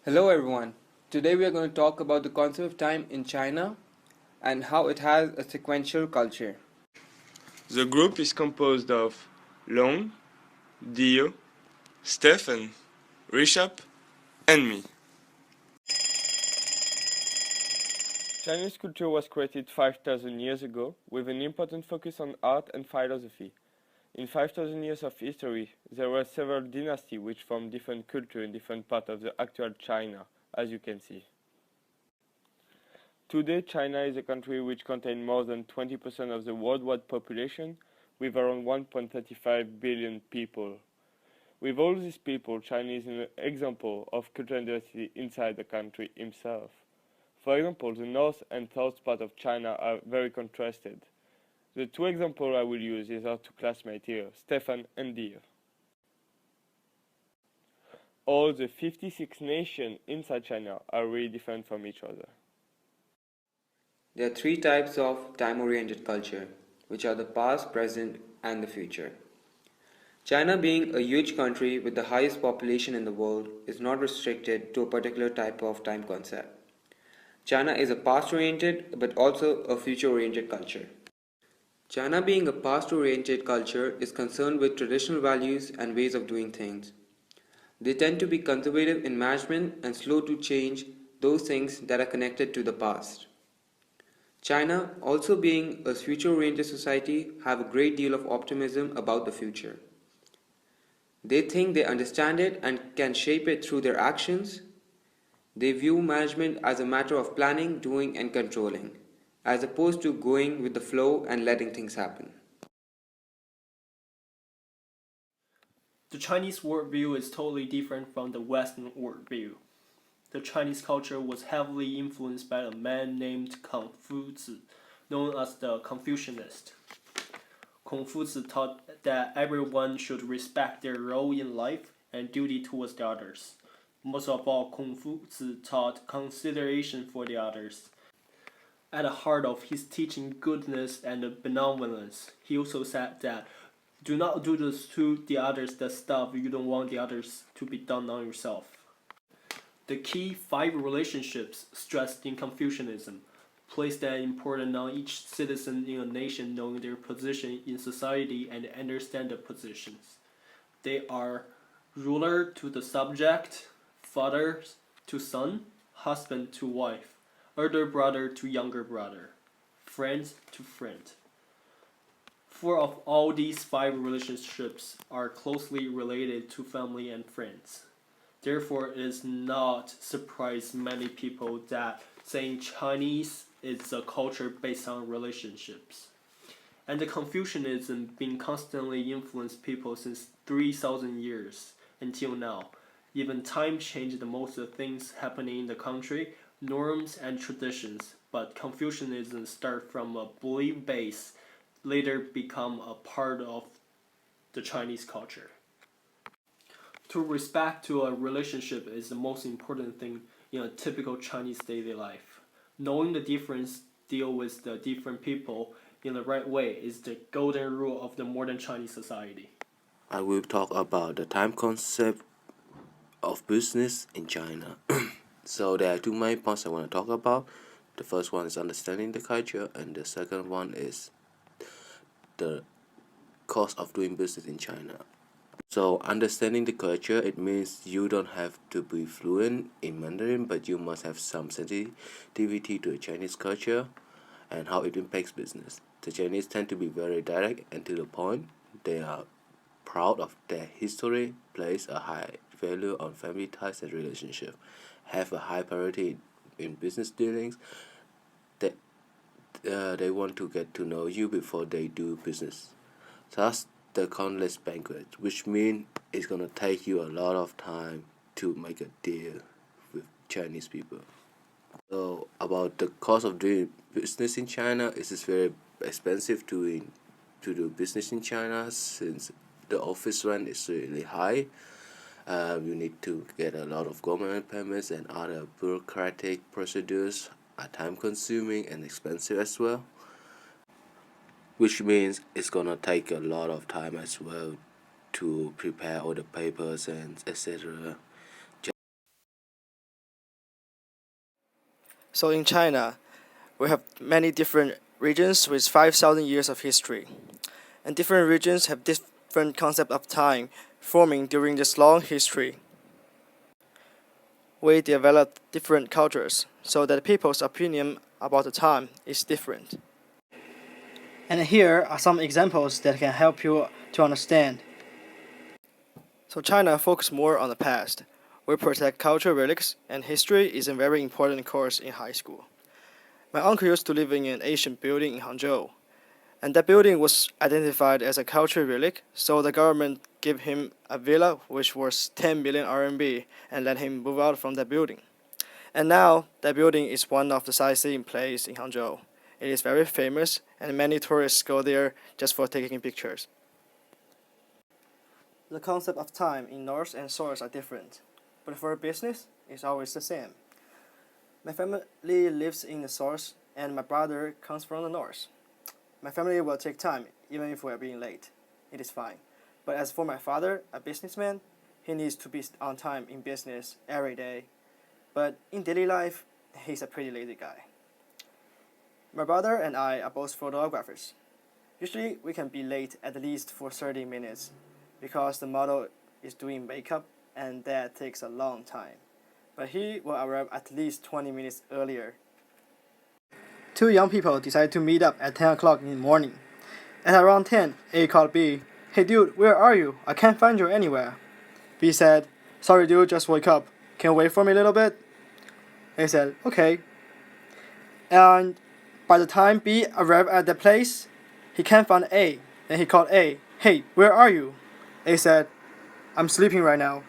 Hello everyone. Today we are going to talk about the concept of time in China and how it has a sequential culture. The group is composed of Long, Dio, Stefan, Rishabh, and me. Chinese culture was created 5,000 years ago with an important focus on art and philosophy. In 5,000 years of history, there were several dynasties which formed different culture in different parts of the actual China, as you can see. Today, China is a country which contains more than 20% of the worldwide population, with around 1.35 billion people. With all these people, China is an example of cultural diversity inside the country itself. For example, the north and south part of China are very contrasted. The two examples I will use is our two classmates here, Stefan and Dir. All the 56 nations inside China are really different from each other. There are three types of time-oriented culture, which are the past, present, and the future. China, being a huge country with the highest population in the world, is not restricted to a particular type of time concept. China is a past-oriented but also a future-oriented culture. China, being a past-oriented culture, is concerned with traditional values and ways of doing things. They tend to be conservative in management and slow to change those things that are connected to the past. China, also being a future-oriented society, have a great deal of optimism about the future. They think they understand it and can shape it through their actions. They view management as a matter of planning, doing, and controlling, as opposed to going with the flow and letting things happen. The Chinese worldview is totally different from the Western worldview. The Chinese culture was heavily influenced by a man named Confucius, known as the Confucianist. Confucius taught that everyone should respect their role in life and duty towards the others. Most of all, Confucius taught consideration for the others. At the heart of his teaching goodness and benevolence, he also said that do not do this to the others the stuff you don't want the others to be done on yourself. The key five relationships stressed in Confucianism placed an importance on each citizen in a nation knowing their position in society and understand the positions. They are ruler to the subject, father to son, husband to wife, elder brother to younger brother, friend to friend. Four of all these five relationships are closely related to family and friends. Therefore, it is not surprise many people that saying Chinese is a culture based on relationships. And the Confucianism been constantly influenced people since 3,000 years until now. Even time changed most of the things happening in the country, norms and traditions, but Confucianism start from a belief base, later become a part of the Chinese culture. To respect to a relationship is the most important thing in a typical Chinese daily life. Knowing the difference, deal with the different people in the right way is the golden rule of the modern Chinese society. I will talk about the time concept of business in China. So there are two main points I want to talk about. The first one is understanding the culture, and the second one is the cost of doing business in China. So understanding the culture, it means you don't have to be fluent in Mandarin, but you must have some sensitivity to the Chinese culture and how it impacts business. The Chinese tend to be very direct and to the point. They are proud of their history, place a high value on family ties and relationship, have a high priority in business dealings. That they want to get to know you before they do business. Thus, the countless banquet, which means it's gonna take you a lot of time to make a deal with Chinese people. So about the cost of doing business in China, it is very expensive to do business in China since the office rent is really high. You need to get a lot of government permits and other bureaucratic procedures are time consuming and expensive as well, which means it's gonna take a lot of time as well to prepare all the papers and etc. So in China, we have many different regions with 5,000 years of history. And different regions have different concept of time forming during this long history. We developed different cultures so that people's opinion about the time is different. And here are some examples that can help you to understand. So China focuses more on the past. We protect cultural relics, and history is a very important course in high school. My uncle used to live in an ancient building in Hangzhou, and that building was identified as a cultural relic, so the government gave him a villa which was 10 million RMB and let him move out from that building. And now that building is one of the sightseeing places in Hangzhou. It is very famous, and many tourists go there just for taking pictures. The concept of time in north and south are different, but for business, it's always the same. My family lives in the south, and my brother comes from the north. My family will take time, even if we are being late. It is fine. But as for my father, a businessman, he needs to be on time in business every day. But in daily life, he's a pretty lazy guy. My brother and I are both photographers. Usually, we can be late at least for 30 minutes because the model is doing makeup, and that takes a long time. But he will arrive at least 20 minutes earlier. Two young people decided to meet up at 10 o'clock in the morning. At around 10, A called B, "Hey dude, where are you? I can't find you anywhere." B said, "Sorry dude, just wake up. Can you wait for me a little bit?" A said, "Okay." And by the time B arrived at the place, he can't find A. Then he called A, "Hey, where are you?" A said, "I'm sleeping right now."